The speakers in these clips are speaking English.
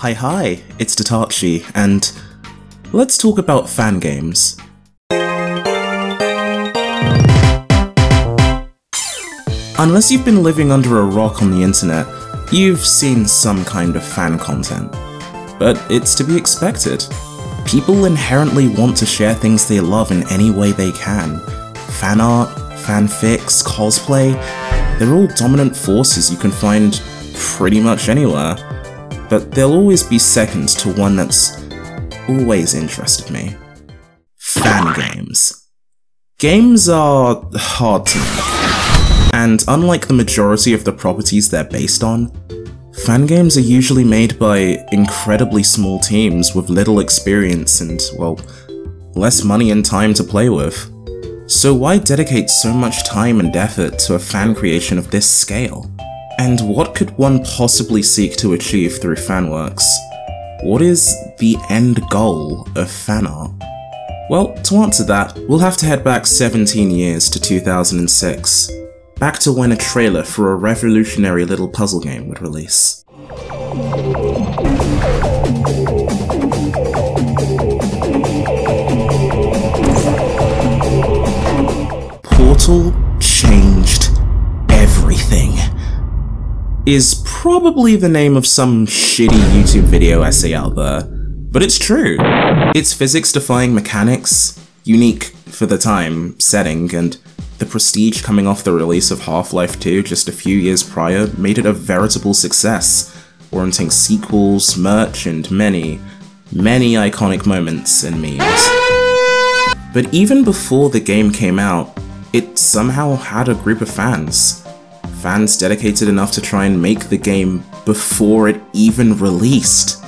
Hi, it's Datache, and let's talk about fan games. Unless you've been living under a rock on the internet, you've seen some kind of fan content. But it's to be expected. People inherently want to share things they love in any way they can. Fan art, fanfics, cosplay, they're all dominant forces you can find pretty much anywhere. But they'll always be second to one that's always interested me. Fan games. Games are hard to make, and unlike the majority of the properties they're based on, fan games are usually made by incredibly small teams with little experience and, well, less money and time to play with. So why dedicate so much time and effort to a fan creation of this scale? And what could one possibly seek to achieve through fanworks? What is the end goal of fan art? Well, to answer that, we'll have to head back 17 years to 2006. Back to when a trailer for a revolutionary little puzzle game would release. Portal changed everything. Is probably the name of some shitty YouTube video essay out there, but it's true. Its physics-defying mechanics, unique for the time, setting, and the prestige coming off the release of Half-Life 2 just a few years prior made it a veritable success, warranting sequels, merch, and many, many iconic moments and memes. But even before the game came out, it somehow had a group of fans. Fans dedicated enough to try and make the game before it even released.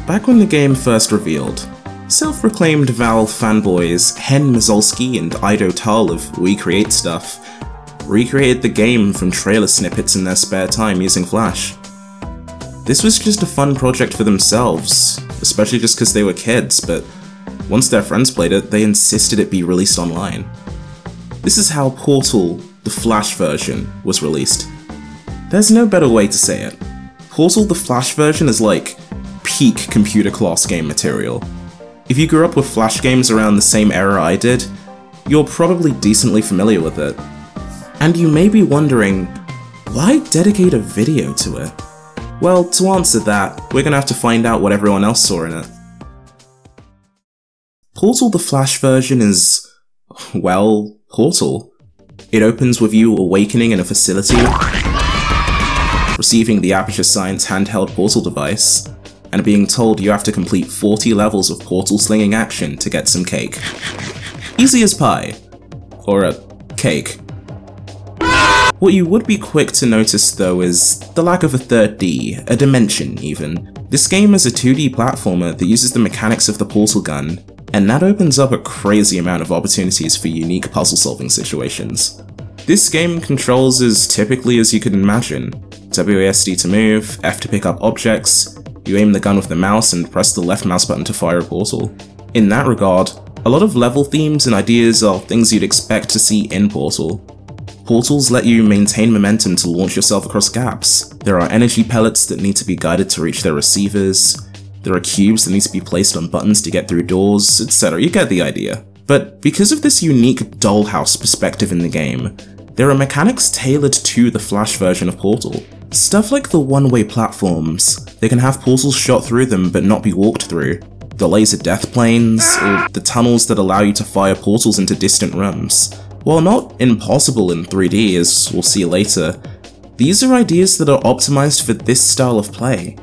Back when the game first revealed, self-proclaimed Valve fanboys Hen Mizolski and Ido Tal of We Create Stuff recreated the game from trailer snippets in their spare time using Flash. This was just a fun project for themselves, especially just because they were kids, but once their friends played it, they insisted it be released online. This is how Portal, the Flash version, was released. There's no better way to say it. Portal the Flash version is like peak computer class game material. If you grew up with Flash games around the same era I did, you're probably decently familiar with it. And you may be wondering, why dedicate a video to it? Well, to answer that, we're gonna have to find out what everyone else saw in it. Portal the Flash version is, well, Portal. It opens with you awakening in a facility, receiving the Aperture Science handheld portal device, and being told you have to complete 40 levels of portal slinging action to get some cake. Easy as pie. Or a cake. What you would be quick to notice though is the lack of a third D, a dimension even. This game is a 2D platformer that uses the mechanics of the portal gun, and that opens up a crazy amount of opportunities for unique puzzle-solving situations. This game controls as typically as you could imagine. WASD to move, F to pick up objects, you aim the gun with the mouse and press the left mouse button to fire a portal. In that regard, a lot of level themes and ideas are things you'd expect to see in Portal. Portals let you maintain momentum to launch yourself across gaps. There are energy pellets that need to be guided to reach their receivers. There are cubes that need to be placed on buttons to get through doors, etc. You get the idea. But because of this unique dollhouse perspective in the game, there are mechanics tailored to the Flash version of Portal. Stuff like the one-way platforms. They can have portals shot through them but not be walked through. The laser death planes, or the tunnels that allow you to fire portals into distant rooms. While not impossible in 3D, as we'll see later, these are ideas that are optimized for this style of play.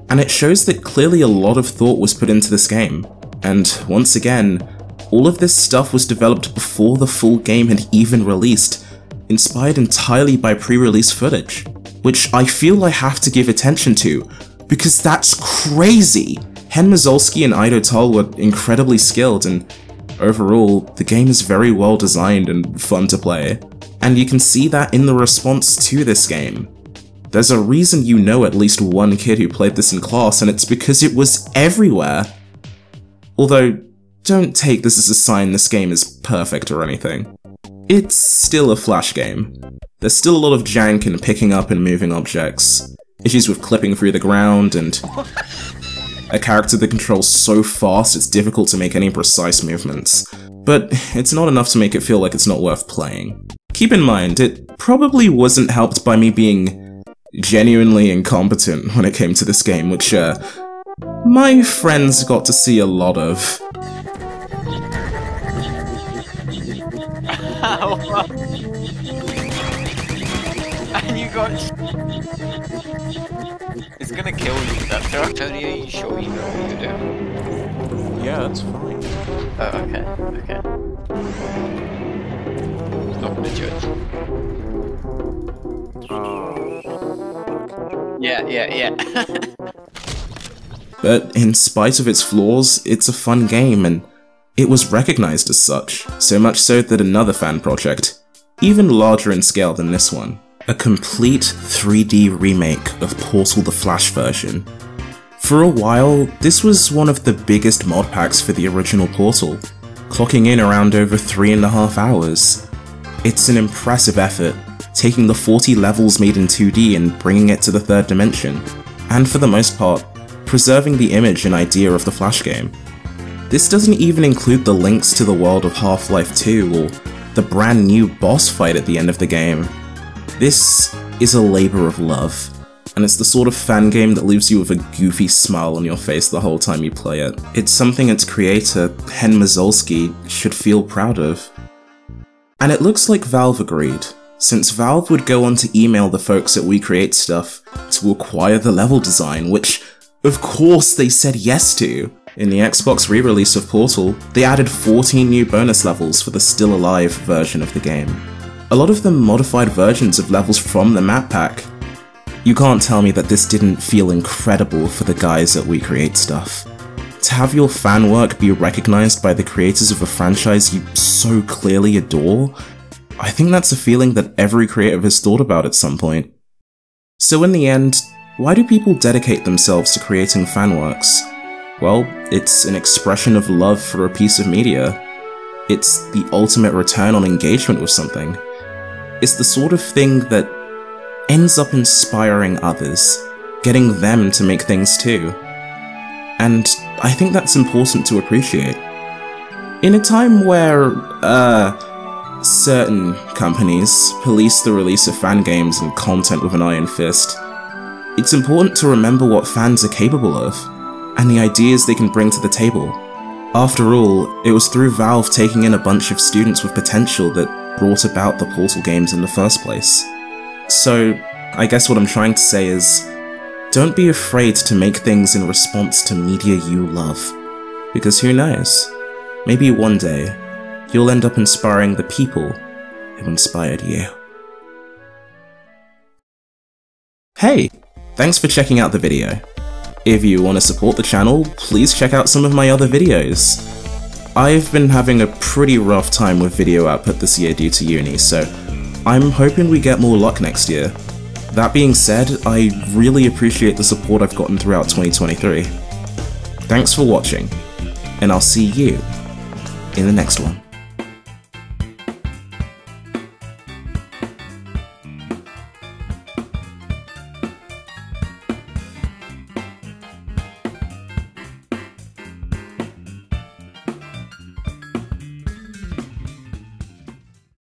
And it shows that clearly a lot of thought was put into this game. And once again, all of this stuff was developed before the full game had even released, inspired entirely by pre-release footage. Which I feel I have to give attention to, because that's crazy! Hen Mizolski and Ido Tal were incredibly skilled, and overall, the game is very well designed and fun to play. And you can see that in the response to this game. There's a reason you know at least one kid who played this in class, and it's because it was everywhere. Although, don't take this as a sign this game is perfect or anything. It's still a Flash game. There's still a lot of jank in picking up and moving objects, issues with clipping through the ground, and a character that controls so fast it's difficult to make any precise movements. But it's not enough to make it feel like it's not worth playing. Keep in mind, it probably wasn't helped by me being genuinely incompetent when it came to this game, which my friends got to see a lot of. And you got... It's gonna kill you with that throw. Tony, are you sure you know what you're doing? Yeah, that's fine. Oh, okay, okay. He's not gonna judge. Yeah. But in spite of its flaws, it's a fun game, and it was recognized as such, so much so that another fan project, even larger in scale than this one, a complete 3D remake of Portal the Flash version. For a while, this was one of the biggest mod packs for the original Portal, clocking in around over 3.5 hours. It's an impressive effort, taking the 40 levels made in 2D and bringing it to the third dimension, and for the most part, preserving the image and idea of the Flash game. This doesn't even include the links to the world of Half-Life 2 or the brand new boss fight at the end of the game. This is a labor of love, and it's the sort of fan game that leaves you with a goofy smile on your face the whole time you play it. It's something its creator, Hen Mazolsky, should feel proud of. And it looks like Valve agreed, since Valve would go on to email the folks at We Create Stuff to acquire the level design, which, of course, they said yes to. In the Xbox re-release of Portal, they added 14 new bonus levels for the still alive version of the game. A lot of them modified versions of levels from the map pack. You can't tell me that this didn't feel incredible for the guys at We Create Stuff. To have your fan work be recognized by the creators of a franchise you so clearly adore, I think that's a feeling that every creator has thought about at some point. So in the end, why do people dedicate themselves to creating fan works? Well, it's an expression of love for a piece of media. It's the ultimate return on engagement with something. It's the sort of thing that ends up inspiring others, getting them to make things too. And I think that's important to appreciate. In a time where, certain companies police the release of fan games and content with an iron fist, it's important to remember what fans are capable of, and the ideas they can bring to the table. After all, it was through Valve taking in a bunch of students with potential that brought about the Portal games in the first place. So, I guess what I'm trying to say is, don't be afraid to make things in response to media you love, because who knows, maybe one day, you'll end up inspiring the people who inspired you. Hey! Thanks for checking out the video. If you want to support the channel, please check out some of my other videos. I've been having a pretty rough time with video output this year due to uni, so I'm hoping we get more luck next year. That being said, I really appreciate the support I've gotten throughout 2023. Thanks for watching, and I'll see you in the next one.